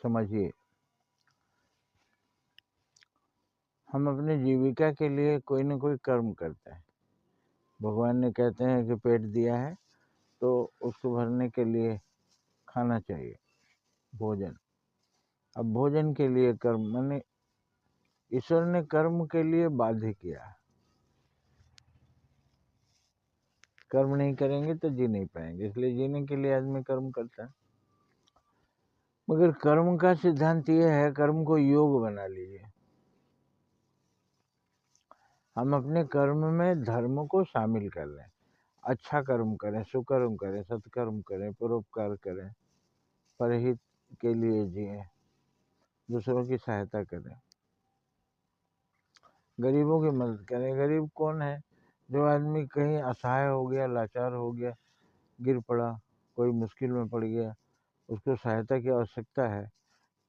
समझिए, हम अपनी जीविका के लिए कोई न कोई कर्म करते हैं। भगवान ने कहते हैं कि पेट दिया है तो उसको भरने के लिए खाना चाहिए, भोजन। अब भोजन के लिए कर्म, माने ईश्वर ने कर्म के लिए बाध्य किया है। कर्म नहीं करेंगे तो जी नहीं पाएंगे, इसलिए जीने के लिए आदमी कर्म करता है। मगर कर्म का सिद्धांत ये है, कर्म को योग बना लीजिए। हम अपने कर्म में धर्म को शामिल कर लें, अच्छा कर्म करें, सुकर्म करें, सत्कर्म करें, परोपकार करें, परहित के लिए जिए, दूसरों की सहायता करें, गरीबों की मदद करें। गरीब कौन है? जो आदमी कहीं असहाय हो गया, लाचार हो गया, गिर पड़ा, कोई मुश्किल में पड़ गया, उसको सहायता की आवश्यकता है,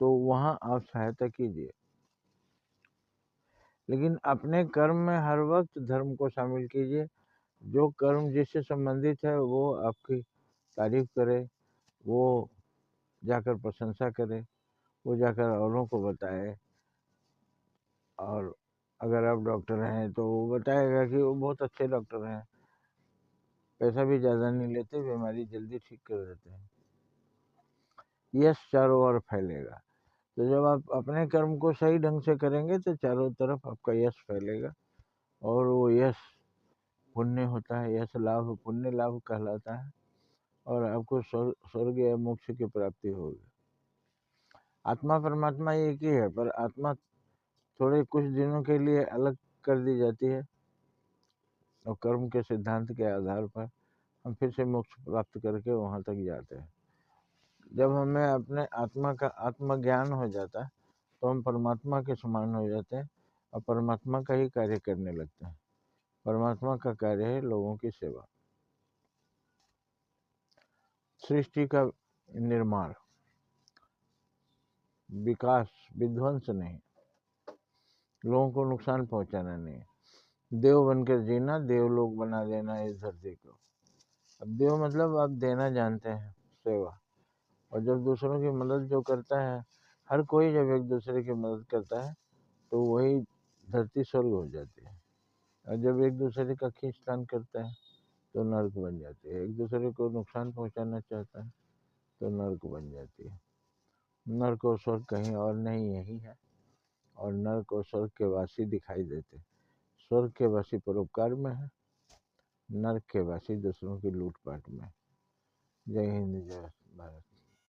तो वहाँ आप सहायता कीजिए। लेकिन अपने कर्म में हर वक्त धर्म को शामिल कीजिए। जो कर्म जिससे संबंधित है वो आपकी तारीफ करे, वो जाकर प्रशंसा करे, वो जाकर औरों को बताए। और अगर आप डॉक्टर हैं तो वो बताएगा कि वो बहुत अच्छे डॉक्टर हैं, पैसा भी ज़्यादा नहीं लेते, बीमारी जल्दी ठीक कर देते हैं। यश चारों ओर फैलेगा। तो जब आप अपने कर्म को सही ढंग से करेंगे तो चारों तरफ आपका यश फैलेगा, और वो यश पुण्य होता है। यश लाभ पुण्य लाभ कहलाता है, और आपको स्वर्ग या मोक्ष की प्राप्ति होगी। आत्मा परमात्मा एक ही है, पर आत्मा थोड़े कुछ दिनों के लिए अलग कर दी जाती है, और कर्म के सिद्धांत के आधार पर हम फिर से मोक्ष प्राप्त करके वहाँ तक जाते हैं। जब हमें अपने आत्मा का आत्मज्ञान हो जाता है तो हम परमात्मा के समान हो जाते हैं, और परमात्मा का ही कार्य करने लगते हैं। परमात्मा का कार्य है लोगों की सेवा, सृष्टि का निर्माण, विकास, विध्वंस नहीं, लोगों को नुकसान पहुंचाना नहीं, देव बनकर जीना, देवलोक बना देना इस धरती को। अब देव मतलब आप देना जानते हैं, सेवा। और जब दूसरों की मदद जो करता है, हर कोई जब एक दूसरे की मदद करता है तो वही धरती स्वर्ग हो जाती है। और जब एक दूसरे का खींचतान करता है तो नर्क बन जाती है। एक दूसरे को नुकसान पहुंचाना चाहता है तो नर्क बन जाती है। नर्क और स्वर्ग कहीं और नहीं, यही है। और नर्क और स्वर्ग के वासी दिखाई देते। स्वर्ग के वासी परोपकार में है, नर्क के वासी दूसरों की लूटपाट में। जय हिंद, जय भारत।